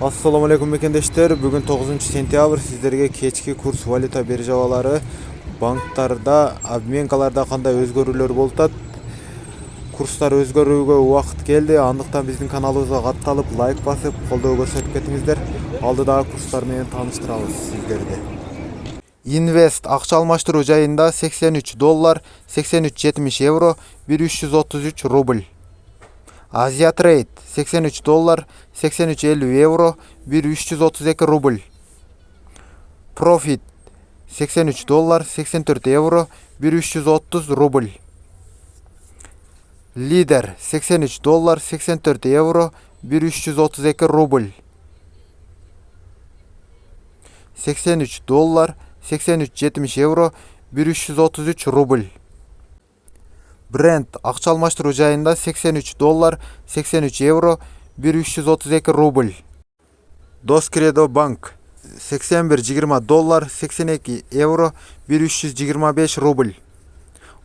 Assalamu alaikum mekendештер. Bugün 9 sentyabr sizlerge kечки kurs valyuta биржалары, банктарда, обменкаларда кандай өзгөрүүлөр болуп атат. Курстар өзгөрүүгө убакыт келди. Андыктан биздин каналыбызга катталып, лайк басып, колдоо көрсөтүп кетиңиздер. Алдыдагы курстар менен тааныштырабыз сиздерди. Инвест акча алмаштыруу жайында $83, 83.70 евро, 1333 рубль. Азия Трейд $83, 83.50 евро, 1332 рубль. Профит $83, 84 евро, 1330 рубль. Лидер $83, 84 евро, 1332 рубль. $83, 83.70 евро, 1333 рубль. Бренд акча алмаштыруу жайында $83, 83 евро, 1332 рубль. Доскредо банк $81.20, 82 евро, 1325 рубль.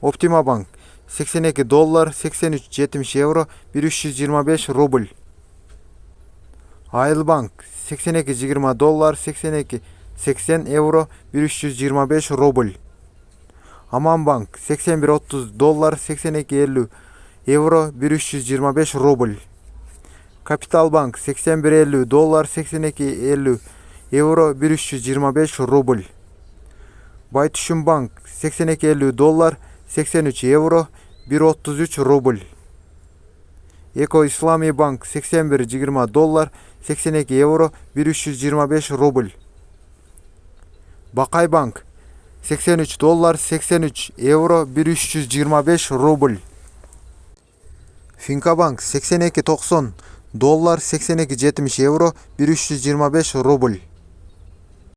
Оптима банк $82, 83.70 евро, 1325 рубль. Айл банк $82.20, 82 80 евро, 1325 рубль. Аман банк $81.30, 82.50 евро, 1325 рубль. Капитал банк $81.50, 82.50 евро, 1325 рубль. Байтүшүн банк $82.50, 83 евро, 133 рубль. Эко Ислами банк $81.20, 82 евро, 1325 рубль. Бакай банк $83, 83 евро, 1325 рубль. Финка банк $82.90, 82.70 евро, 1325 рубль.